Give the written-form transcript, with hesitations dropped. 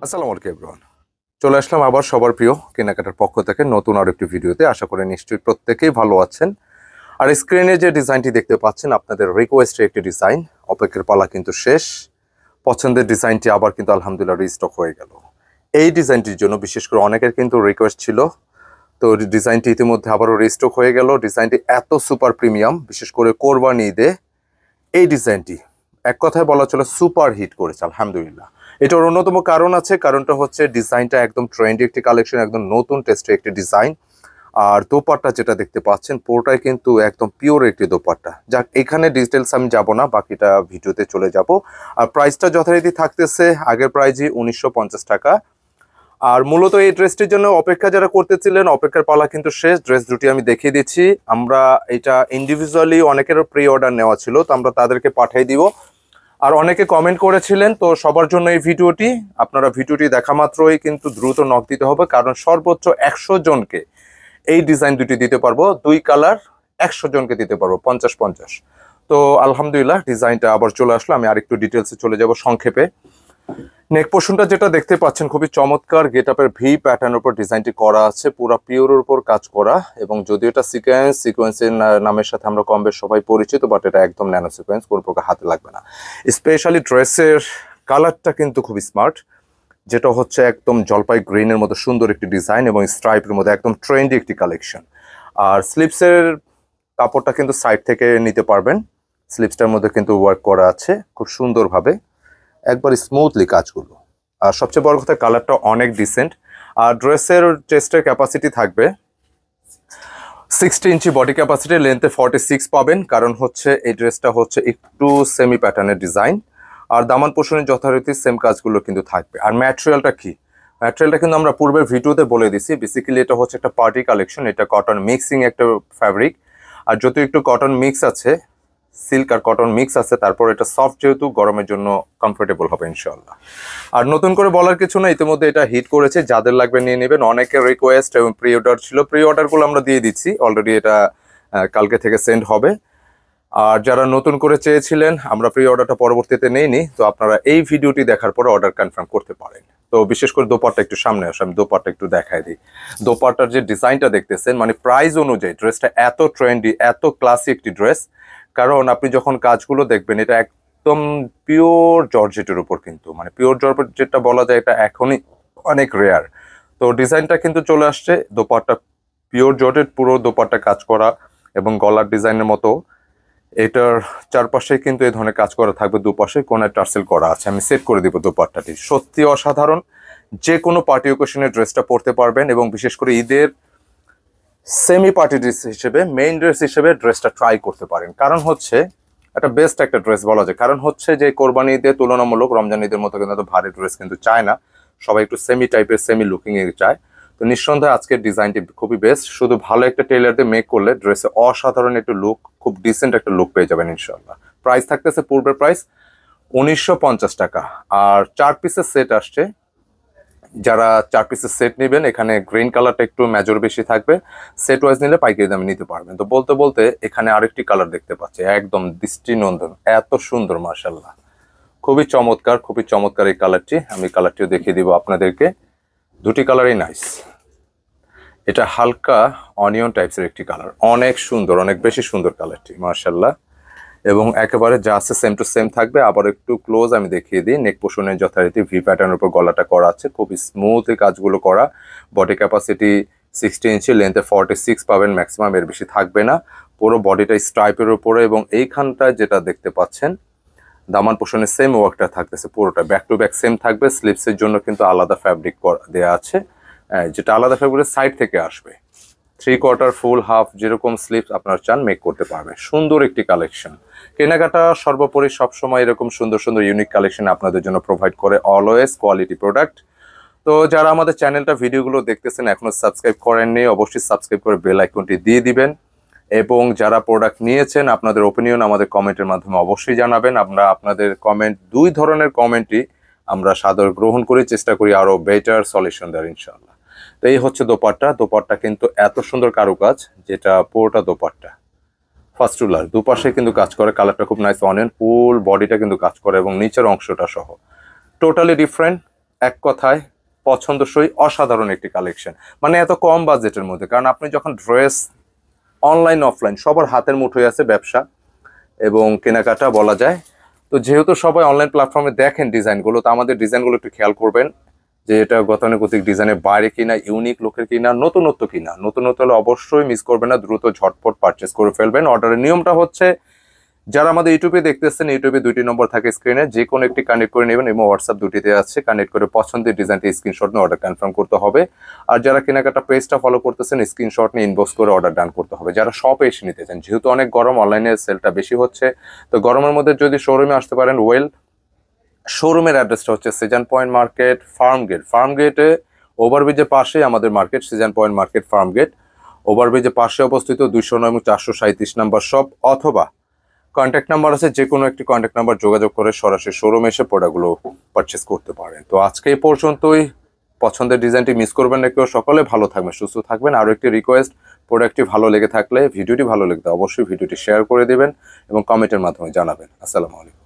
আসসালামু আলাইকুম এভরিওয়ান। চলে আসলাম আবার সবার প্রিয় কেনাকাটার পক্ষ থেকে নতুন আর একটি ভিডিওতে। আশা করি নিশ্চয়ই প্রত্যেকেই ভালো আছেন। আর স্ক্রিনে যে ডিজাইনটি দেখতে পাচ্ছেন আপনাদের রিকোয়েস্টের একটি ডিজাইন। অপেক্ষার পালা কিন্তু শেষ। পছন্দের ডিজাইনটি আবার কিন্তু আলহামদুলিল্লাহ রিস্টক হয়ে গেল। এই ডিজাইনটির জন্য বিশেষ করে অনেকের কিন্তু রিকোয়েস্ট ছিল। তো ডিজাইনটি ইতিমধ্যে আবারও রিস্টক হয়ে গেল। ডিজাইনটি এত সুপার প্রিমিয়াম, বিশেষ করে কোরবানি ঈদে এই ডিজাইনটি এক কথায় বলা চলে সুপার হিট করেছে আলহামদুলিল্লাহ। এটার অন্যতম কারণ আছে, কারণটা হচ্ছে ডিজাইনটা একদম ট্রেন্ডি একটি কালেকশন, একদম নতুন টেস্টের একটি ডিজাইন। আর দোপাট্টা যেটা দেখতে পাচ্ছেন পুরোটাই কিন্তু একদম পিওর একটি দোপাট্টা। যাক, এখানে ডিটেলস আমি যাব না, বাকিটা ভিডিওতে চলে যাব। আর প্রাইসটা যথারীতি থাকতেছে আগের প্রাইজই 1950 টাকা। আর মূলত এই ড্রেসটির জন্য অপেক্ষা যারা করতেছিলেন, অপেক্ষার পালা কিন্তু শেষ। ড্রেস দুটি আমি দেখিয়ে দিচ্ছি। আমরা এটা ইন্ডিভিজুয়ালি অনেকেরও প্রি অর্ডার নেওয়া ছিল, তো আমরা তাদেরকে পাঠিয়ে দিব। আর অনেকে কমেন্ট করেছিলেন, তো সবার জন্য এই ভিডিওটি। আপনারা ভিডিওটি দেখা মাত্রই কিন্তু দ্রুত নক দিতে হবে, কারণ সর্বোচ্চ 100 জনকে এই ডিজাইন দুটি দিতে পারবো। দুই কালার 100 জনকে দিতে পারবো, 50-50। তো আলহামদুলিল্লাহ ডিজাইনটা আবার চলে আসলো। আমি আরেকটু ডিটেলসে চলে যাব সংক্ষেপে। নেক পোর্শনটা যেটা দেখতে পাচ্ছেন খুবই চমৎকার গেট আপের ভি প্যাটার্নের উপর ডিজাইনটি করা আছে, পুরো পিওরের উপর কাজ করা। এবং যদিও এটা সিকোয়েন্সের নামের সাথে আমরা কম বেশ সবাই পরিচিত, বাট এটা একদম ন্যানো সিকোয়েন্স, কোনো প্রকার হাতে লাগবে না। স্পেশালি ড্রেসের কালারটা কিন্তু খুবই স্মার্ট, যেটা হচ্ছে একদম জলপাই গ্রিনের মতো সুন্দর একটি ডিজাইন এবং স্ট্রাইপের মধ্যে একদম ট্রেন্ডি একটি কালেকশন। আর স্লিপসের কাপড়টা কিন্তু সাইড থেকে নিতে পারবেন। স্লিপসটার মধ্যে কিন্তু ওয়ার্ক করা আছে খুব সুন্দরভাবে, একবার স্মুথলি কাজগুলো। আর সবচেয়ে বড় কথা, কালারটা অনেক ডিসেন্ট। আর ড্রেসের চেস্টের ক্যাপাসিটি থাকবে 60 ইঞ্চি বডি ক্যাপাসিটি, লেন্থে 46 পাবেন। কারণ হচ্ছে এই ড্রেসটা হচ্ছে একটু সেমি প্যাটার্নের ডিজাইন। আর দামান পোষণের যথারীতি সেম কাজগুলো কিন্তু থাকবে। আর ম্যাটেরিয়ালটা কি? ম্যাটেরিয়ালটা কিন্তু আমরা পূর্বের ভিডিওতে বলে দিছি। বেসিক্যালি এটা হচ্ছে একটা পার্টি কালেকশন, এটা কটন মিক্সিং একটা ফ্যাব্রিক। আর যদিও একটু কটন মিক্স আছে, সিল্ক আর কটন মিক্স আছে, তারপর এটা সফট, যেহেতু গরমের জন্য কমফোর্টেবল হবে ইনশাআল্লাহ। আর নতুন করে বলার কিছু না, ইতিমধ্যে এটা হিট করেছে, যাদের লাগবে নিয়ে নেবেন। অনেকের রিকোয়েস্ট এবং প্রি অর্ডার ছিল, প্রি অর্ডারগুলো আমরা দিয়ে দিচ্ছি অলরেডি, এটা কালকে থেকে সেন্ড হবে। আর যারা নতুন করে চেয়েছিলেন, আমরা প্রি অর্ডারটা পরবর্তীতে নেইনি, তো আপনারা এই ভিডিওটি দেখার পরে অর্ডার কনফার্ম করতে পারেন। তো বিশেষ করে দোপাট্টা একটু সামনে আসে, আমি দোপাট্টা একটু দেখাই দিই। দোপাট্টার যে ডিজাইনটা দেখতেছেন, মানে প্রাইস অনুযায়ী ড্রেসটা এত ট্রেন্ডি, এত ক্লাসি একটি ড্রেস। কারণ আপনি যখন কাজগুলো দেখবেন, এটা একদম পিওর জর্জেটের উপর, কিন্তু মানে পিওর জর্জেট যেটা বলা যায়, এটা এখনই অনেক রেয়ার। তো ডিজাইনটা কিন্তু চলে আসছে, দোপাট্টা পিওর জর্জেট, পুরো দোপাট্টা কাজ করা এবং গলার ডিজাইনের মতো। এটার চারপাশে কিন্তু এই ধরনের কাজ করা থাকবে, দুপাশে কোনায় টার্সেল করা আছে। আমি সেট করে দিব দোপাট্টাটি, সত্যি অসাধারণ। যে কোনো পার্টি ওকেশনে ড্রেসটা পরতে পারবেন, এবং বিশেষ করে ঈদের সেমি পার্টি ড্রেস হিসেবে, মেইন ড্রেস হিসেবে ড্রেসটা ট্রাই করতে পারেন। কারণ হচ্ছে একটা বেস্ট একটা ড্রেস বলা যায়। কারণ হচ্ছে যে কোরবানি ঈদের তুলনামূলক রমজান ঈদের মতো কিন্তু এত ভারী ড্রেস কিন্তু চায় না, সবাই একটু সেমি টাইপের, সেমি লুকিং এর চায়। তো নিঃসন্দেহে আজকের ডিজাইনটি খুবই বেস্ট। শুধু ভালো একটা টেইলার দিয়ে মেক করলে ড্রেসে অসাধারণ একটা লুক, খুব ডিসেন্ট একটা লুক পেয়ে যাবেন ইনশাআল্লাহ। প্রাইস থাকতেছে পূর্বের প্রাইস 1950 টাকা। আর 4 পিসের সেট আসছে, যারা 4 পিসের সেট নেবেন, এখানে গ্রিন কালারটা একটু মেজর বেশি থাকবে। সেট ওয়াইজ নিলে পাইকারি দামে নিতে পারবেন। তো বলতে বলতে এখানে আরেকটি কালার দেখতে পাচ্ছি, একদম দৃষ্টিনন্দন, এত সুন্দর, মাশাআল্লাহ, খুবই চমৎকার, খুবই চমৎকার এই কালারটি। আমি কালারটিও দেখিয়ে দিব আপনাদেরকে। দুটি কালারই নাইস। এটা হালকা অনিয়ন টাইপসের একটি কালার, অনেক সুন্দর, অনেক বেশি সুন্দর কালারটি, মাশাআল্লাহ। এবং একেবারে যা আছে সেম টু সেম থাকবে। আবার একটু ক্লোজ আমি দেখিয়ে দিই। নেক পোর্শনের যথারীতি ভি প্যাটার্নের উপর গলাটা করা আছে, খুবই স্মুথ এই কাজগুলো করা। বডি ক্যাপাসিটি 60 ইঞ্চি, লেন্থে 46 পাবেন ম্যাক্সিমাম, এর বেশি থাকবে না। পুরো বডিটা স্ট্রাইপের উপরে, এবং এইখানটায় যেটা দেখতে পাচ্ছেন দামান পোর্শনের সেম ওয়ার্কটা থাকতেছে, পুরোটা ব্যাক টু ব্যাক সেম থাকবে। স্লিপসের জন্য কিন্তু আলাদা ফ্যাব্রিক দেওয়া আছে, যেটা আলাদা ফ্যাব্রিকের সাইড থেকে আসবে। 3/4, ফুল, হাফ, যেরকম স্লিপস আপনার চান মেক করতে পারবেন। সুন্দর একটি কালেকশন। কেনাকাটা সর্বোপরি সবসময় এরকম সুন্দর সুন্দর ইউনিক কালেকশন আপনাদের জন্য প্রোভাইড করে অলওয়েজ কোয়ালিটি প্রোডাক্ট। তো যারা আমাদের চ্যানেলটা ভিডিওগুলো দেখতেছেন এখনো সাবস্ক্রাইব করেননি, অবশ্যই সাবস্ক্রাইব করে বেল আইকনটি দিয়ে দিবেন। এবং যারা প্রোডাক্ট নিয়েছেন, আপনাদের ওপিনিয়ন আমাদের কমেন্টের মাধ্যমে অবশ্যই জানাবেন। আমরা আপনাদের কমেন্ট, দুই ধরনের কমেন্টই আমরা সাদর গ্রহণ করি, চেষ্টা করি আরো বেটার সলিউশন দেওয়ার ইনশাআল্লাহ। তো এই হচ্ছে দোপাট্টা। দোপাট্টা কিন্তু এত সুন্দর কারুকাজ, যেটা পুরোটা দোপাট্টা ফার্স্ট টু লাস্ট দুপাশে কিন্তু কাজ করে। কালারটা খুব নাইস, অনিয়ন, ফুল বডিটা কিন্তু কাজ করে, এবং নিচের অংশটা সহ টোটালি ডিফারেন্ট। এক কথায় পছন্দসই অসাধারণ একটি কালেকশন, মানে এত কম বাজেটের মধ্যে। কারণ আপনি যখন ড্রেস অনলাইন অফলাইন সবার হাতের মুঠোয় আছে ব্যবসা এবং কেনাকাটা বলা যায়। তো যেহেতু সবাই অনলাইন প্ল্যাটফর্মে দেখেন ডিজাইনগুলো, তো আমাদের ডিজাইনগুলো একটু খেয়াল করবেন যে এটা গতানুগতিক ডিজাইনের বাইরে কিনা, ইউনিক লুকের কিনা, নতুনত্ব কিনা। নতুনত্ব হলে অবশ্যই মিস করবেন না, দ্রুত ঝটপট পারচেস করে ফেলবেন। অর্ডারের নিয়মটা হচ্ছে, যারা আমাদের ইউটিউবে দেখতেছেন, ইউটিউবে 2টি নম্বর থাকে স্ক্রিনে, যে কোনো একটি কানেক্ট করে নেবেন এবং হোয়াটসঅ্যাপ 2টিতে আছে, কানেক্ট করে পছন্দের ডিজাইনটি স্ক্রিনশট নিয়ে অর্ডার কনফার্ম করতে হবে। আর যারা কেনাকাটা পেজটা ফলো করতেছেন, স্ক্রিনশট নিয়ে ইনবক্স করে অর্ডার ডান করতে হবে। যারা শপে এসে নিতে চান, যেহেতু অনেক গরম, অনলাইনে সেলটা বেশি হচ্ছে, তো গরমের মধ্যে যদি শোরুমে আসতে পারেন ওয়েল। শোরুমের অ্যাড্রেসটা হচ্ছে সিজন পয়েন্ট মার্কেট, ফার্মগেট। ফার্মগেটে ওভারব্রিজের পাশে আমাদের market, season point market, Farmgate. ওভারব্রিজের পাশে অবস্থিত 209 এবং 437 নাম্বার শপ, অথবা কন্ট্যাক্ট নাম্বার আছে, যে কোনো একটি কন্ট্যাক্ট নাম্বার যোগাযোগ করে সরাসরি শোরুমে এসে প্রোডাক্টগুলো পারচেস করতে পারেন। তো আজকে এই পর্যন্তই। পছন্দের ডিজাইনটি মিস করবেন না কেউ। সকলে ভালো থাকবেন, সুস্থ থাকবেন। আরও একটি রিকোয়েস্ট, প্রোডাক্টটি ভালো লেগে থাকলে, ভিডিওটি ভালো লেগে অবশ্যই ভিডিওটি শেয়ার করে দিবেন এবং কমেন্টের মাধ্যমে জানাবেন। আসসালামু আলাইকুম।